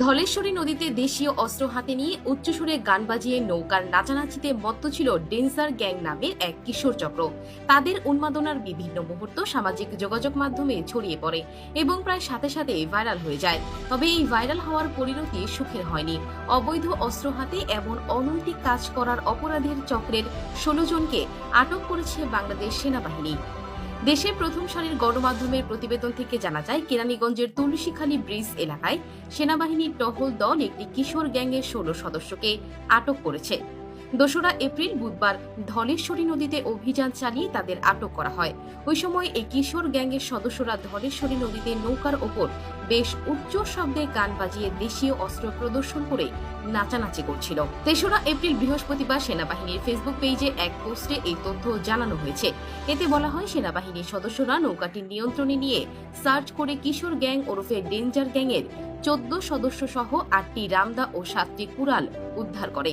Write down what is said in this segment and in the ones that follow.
ধলেশ্বরী নদীতে দেশীয় অস্ত্র হাতে নিয়ে উচ্চস্বরে গান বাজিয়ে নৌকার নাচানাচিতে মত্ত ছিল ডেঞ্জার গ্যাং নামের এক কিশোর চক্র। তাদের উন্মাদনার বিভিন্ন মুহূর্ত সামাজিক যোগাযোগ মাধ্যমে ছড়িয়ে পড়ে এবং প্রায় সাথে সাথে ভাইরাল হয়ে যায়। তবে এই ভাইরাল হওয়ার পরিণতি সুখের হয়নি। অবৈধ অস্ত্র হাতে এমন অনৈতিক কাজ করার অপরাধের চক্রের ১৬ জনকে আটক করেছে বাংলাদেশ সেনাবাহিনী। দেশের প্রথম সারির গণমাধ্যমের প্রতিবেদন থেকে জানা যায়, কেরানীগঞ্জের তুলসীখালী ব্রিজ এলাকায় সেনাবাহিনীর টহল দল একটি কিশোর গ্যাংয়ের ১৬ সদস্যকে আটক করেছে। ২রা এপ্রিল বুধবার ধলেশ্বরী নদীতে অভিযান চালিয়ে তাদের আটক করা হয়। ওই সময় এই কিশোর গ্যাংয়ের সদস্যরা ধলেশ্বরী নদীতে নৌকার ওপর বেশ উচ্চ শব্দে গান বাজিয়ে দেশীয় অস্ত্র প্রদর্শন করে নাচানাচি করছিল। ৩রা এপ্রিল বৃহস্পতিবার সেনাবাহিনীর ফেসবুক পেজে এক পোস্টে এই তথ্য জানানো হয়েছে। এতে বলা হয়, সেনাবাহিনীর সদস্যরা নৌকাটি নিয়ন্ত্রণে নিয়ে সার্চ করে কিশোর গ্যাং ওরফে ডেঞ্জার গ্যাংয়ের ১৪ সদস্য সহ ৮টি রামদা ও ৭টি কুড়াল উদ্ধার করে।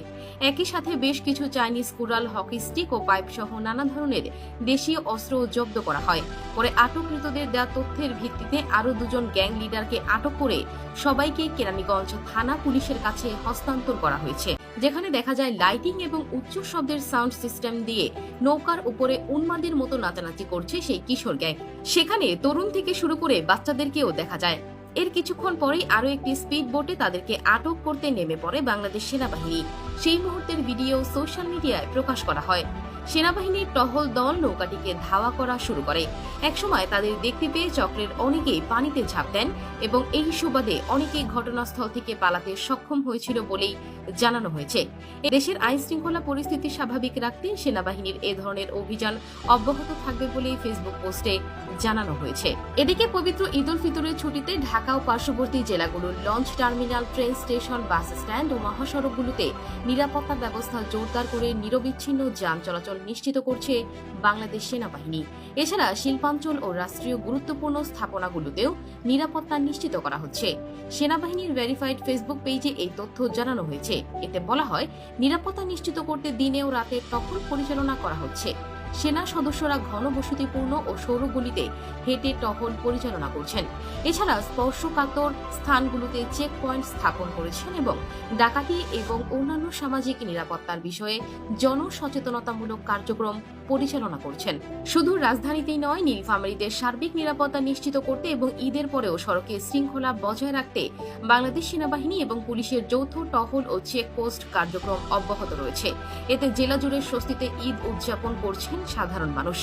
একই সাথে বেশ কিছু চাইনিজ কুড়াল, হকি স্টিক ও পাইপ সহ নানা ধরনের দেশীয় অস্ত্র জব্দ করা হয়। পরে আটককৃতদের দেওয়া তথ্যের ভিত্তিতে আরও ২জন গ্যাং লিডারকে আটক করে সবাইকে কেরানীগঞ্জ থানা পুলিশের কাছে হস্তান্তর করা হয়েছে, যেখানে দেখা যায় লাইটিং এবং উচ্চ শব্দের সাউন্ড সিস্টেম দিয়ে নৌকার উপরে উন্মাদের মতো নাচানাচি করছে সেই কিশোর গ্যাং। সেখানে তরুণ থেকে শুরু করে বাচ্চাদেরকেও দেখা যায়। এর কিছুক্ষণ পরেই আরও একটি স্পিড বোটে তাদেরকে আটক করতে নেমে পড়ে বাংলাদেশ সেনাবাহিনী। সেই মুহূর্তের ভিডিও সোশ্যাল মিডিয়ায় প্রকাশ করা হয়। সেনাবাহিনীর টহল দল নৌকাটিকে ধাওয়া করা শুরু করে। একসময় তাদের দেখতে পেয়ে চক্রের অনেকেই পানিতে ঝাঁপ দেন এবং এই সুবাদে অনেকেই ঘটনাস্থল থেকে পালাতে সক্ষম হয়েছিল বলেই জানানো হয়েছে। দেশের আইন শৃঙ্খলা পরিস্থিতি স্বাভাবিক রাখতে সেনাবাহিনীর এ ধরনের অভিযান অব্যাহত থাকবে বলে ফেসবুক পোস্টে জানানো হয়েছে। এদিকে পবিত্র ঈদ উল ফিতরের ছুটিতে ঢাকা ও পার্শ্ববর্তী জেলাগুলোর launch terminal, train station, bus stand ও মহাসড়কগুলোতে নিরাপত্তা ব্যবস্থা জোরদার করে নিরবিচ্ছিন্ন যান চলাচল নিশ্চিত করছে বাংলাদেশ সেনাবাহিনী। এছাড়া শিল্পাঞ্চল ও রাষ্ট্রীয় গুরুত্বপূর্ণ স্থাপনাগুলোতেও নিরাপত্তা নিশ্চিত করা হচ্ছে। সেনাবাহিনীর ভেরিফাইড ফেসবুক পেজে এই তথ্য জানানো হয়েছে। এতে বলা হয়, নিরাপত্তা নিশ্চিত করতে দিনে ও রাতে টহল পরিচালনা করা হচ্ছে। সেনা সদস্যরা ঘনবসতিপূর্ণ ও সৌরগলিতে হেঁটে টহল পরিচালনা করছেন। এছাড়া স্পর্শকাতর স্থানগুলোতে চেক পয়েন্ট স্থাপন করেছেন এবং ডাকাতি এবং অন্যান্য সামাজিক নিরাপত্তার বিষয়ে জনসচেতনতামূলক কার্যক্রম পরিচালনা করছেন। শুধু রাজধানীতেই নয়, নীলফামারীতে সার্বিক নিরাপত্তা নিশ্চিত করতে এবং ঈদের পরেও সড়কে শৃঙ্খলা বজায় রাখতে বাংলাদেশ সেনাবাহিনী এবং পুলিশের যৌথ টহল ও চেকপোস্ট কার্যক্রম অব্যাহত রয়েছে। এতে জেলা জুড়ে স্বস্তিতে ঈদ উদযাপন করছেন সাধারণ মানুষ।